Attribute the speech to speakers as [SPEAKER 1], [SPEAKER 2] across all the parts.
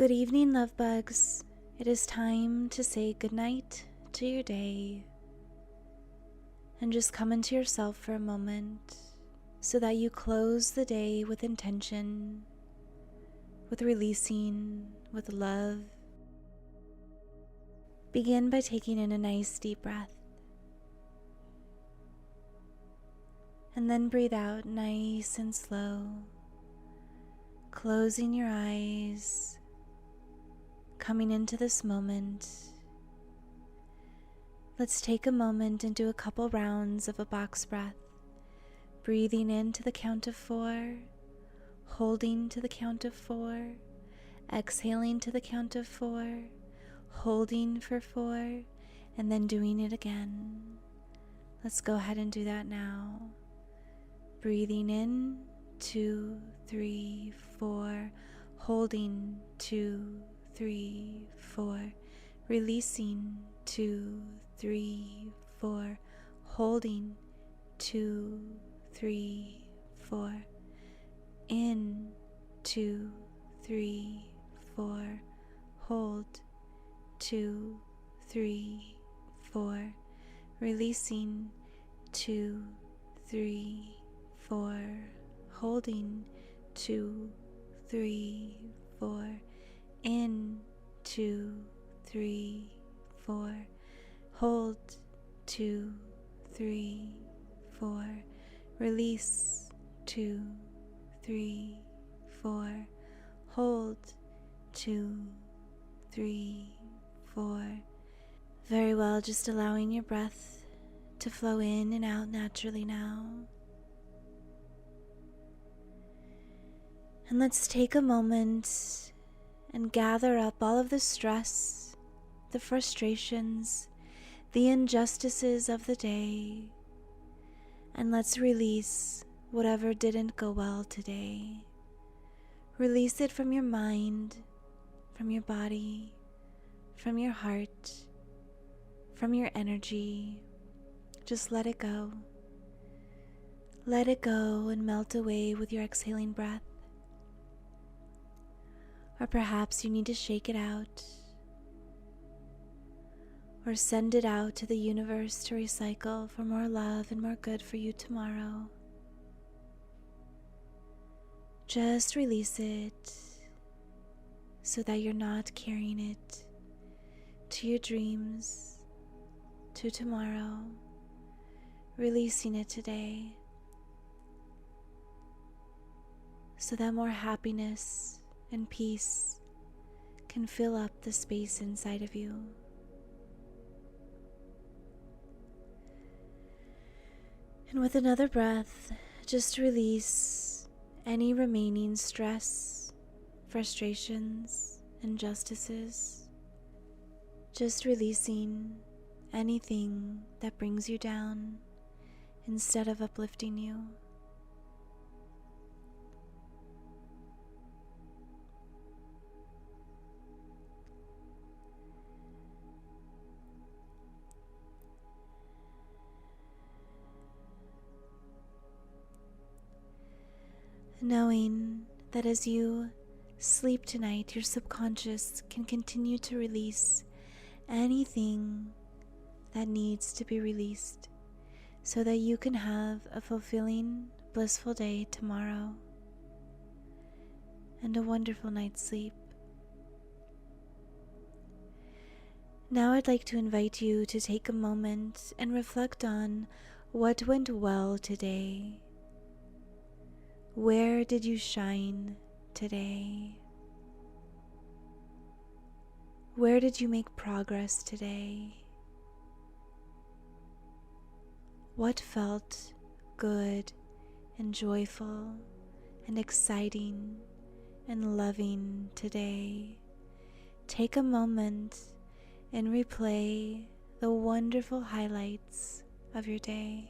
[SPEAKER 1] Good evening, love bugs. It is time to say goodnight to your day and just come into yourself for a moment so that you close the day with intention, with releasing, with love. Begin by taking in a nice deep breath and then breathe out nice and slow, closing your eyes, coming into this moment. Let's take a moment and do a couple rounds of a box breath, breathing in to the count of 4, holding to the count of 4, exhaling to the count of 4, holding for 4, and then doing it again. Let's go ahead and do that now. Breathing in, 2, 3, 4, holding 2, 3, 4, releasing 2, 3, 4, holding 2, 3, 4, in 2, 3, 4, hold 2, 3, 4, releasing 2, 3, 4, holding 2, 3, 4, in 2, 3, 4, hold 2, 3, 4, release 2, 3, 4, hold 2, 3, 4. Very well, just allowing your breath to flow in and out naturally now. And let's take a moment and gather up all of the stress, the frustrations, the injustices of the day, and let's release whatever didn't go well today. Release it from your mind, from your body, from your heart, from your energy. Just let it go. Let it go and melt away with your exhaling breath. Or perhaps you need to shake it out, or send it out to the universe to recycle for more love and more good for you tomorrow. Just release it so that you're not carrying it to your dreams, to tomorrow, releasing it today so that more happiness and peace can fill up the space inside of you. And with another breath, just release any remaining stress, frustrations, injustices. Just releasing anything that brings you down instead of uplifting you. Knowing that as you sleep tonight, your subconscious can continue to release anything that needs to be released so that you can have a fulfilling, blissful day tomorrow and a wonderful night's sleep. Now I'd like to invite you to take a moment and reflect on what went well today. Where did you shine today? Where did you make progress today? What felt good and joyful and exciting and loving today? Take a moment and replay the wonderful highlights of your day.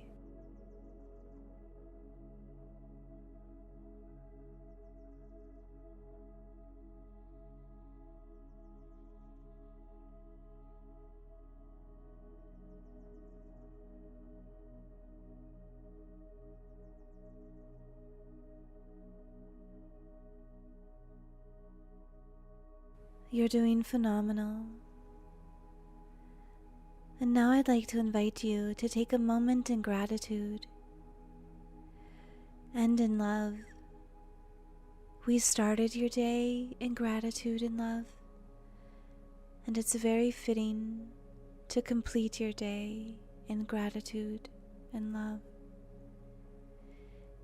[SPEAKER 1] You're doing phenomenal. And now I'd like to invite you to take a moment in gratitude and in love. We started your day in gratitude and love, and it's very fitting to complete your day in gratitude and love.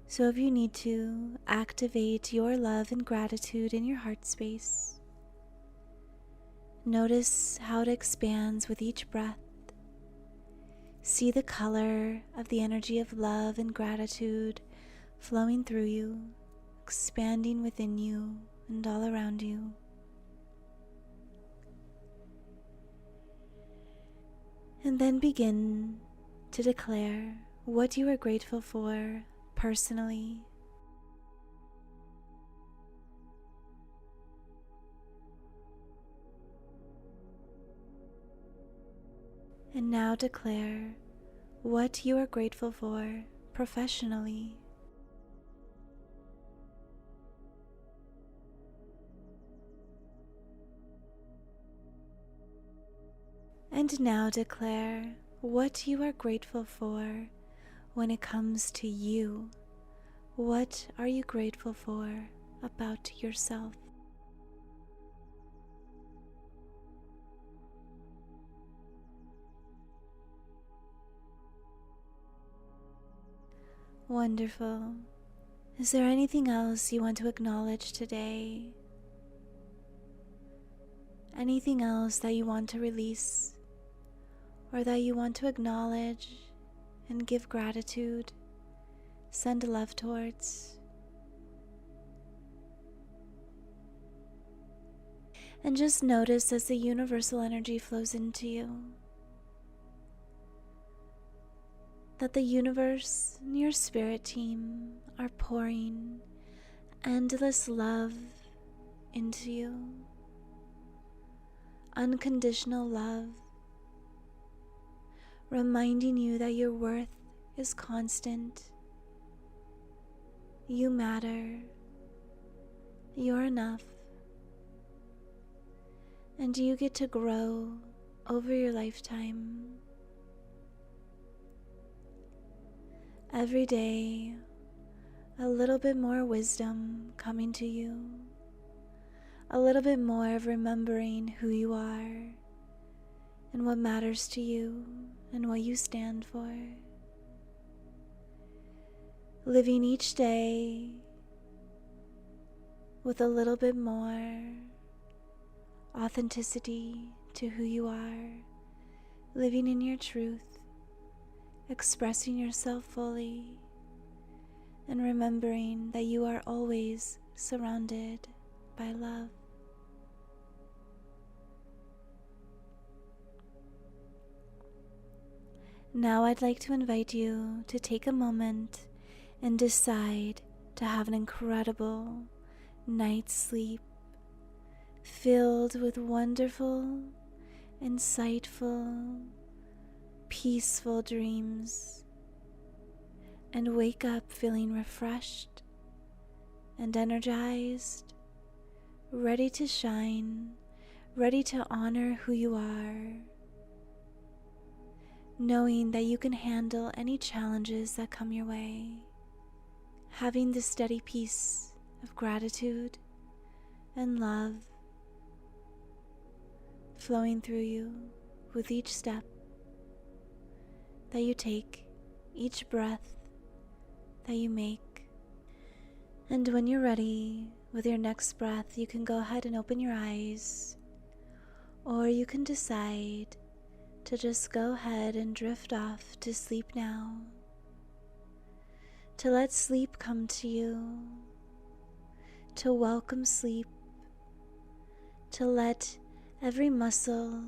[SPEAKER 1] So if you need to, activate your love and gratitude in your heart space. Notice how it expands with each breath. See the color of the energy of love and gratitude flowing through you, expanding within you and all around you. And then begin to declare what you are grateful for personally. And now declare what you are grateful for professionally. And now declare what you are grateful for when it comes to you. What are you grateful for about yourself? Wonderful. Is there anything else you want to acknowledge today? Anything else that you want to release or that you want to acknowledge and give gratitude, send love towards? And just notice as the universal energy flows into you that the universe and your spirit team are pouring endless love into you. Unconditional love, reminding you that your worth is constant. You matter. You're enough. And you get to grow over your lifetime. Every day, a little bit more wisdom coming to you. A little bit more of remembering who you are and what matters to you and what you stand for. Living each day with a little bit more authenticity to who you are, living in your truth, expressing yourself fully, and remembering that you are always surrounded by love. Now I'd like to invite you to take a moment and decide to have an incredible night's sleep filled with wonderful, insightful, peaceful dreams, and wake up feeling refreshed and energized, ready to shine, ready to honor who you are, knowing that you can handle any challenges that come your way, having the steady peace of gratitude and love flowing through you with each step that you take, each breath that you make. And when you're ready with your next breath, you can go ahead and open your eyes, or you can decide to just go ahead and drift off to sleep now, to let sleep come to you, to welcome sleep, to let every muscle,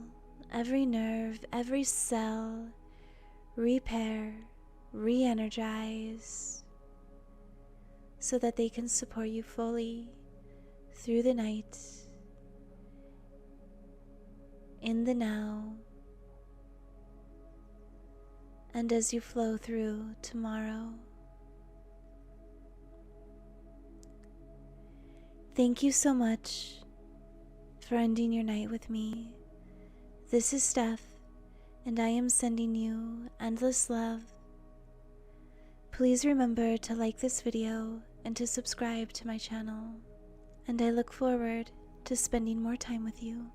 [SPEAKER 1] every nerve, every cell repair, re-energize, so that they can support you fully through the night, in the now, and as you flow through tomorrow. Thank you so much for ending your night with me. This is Steph, and I am sending you endless love. Please remember to like this video and to subscribe to my channel, and I look forward to spending more time with you.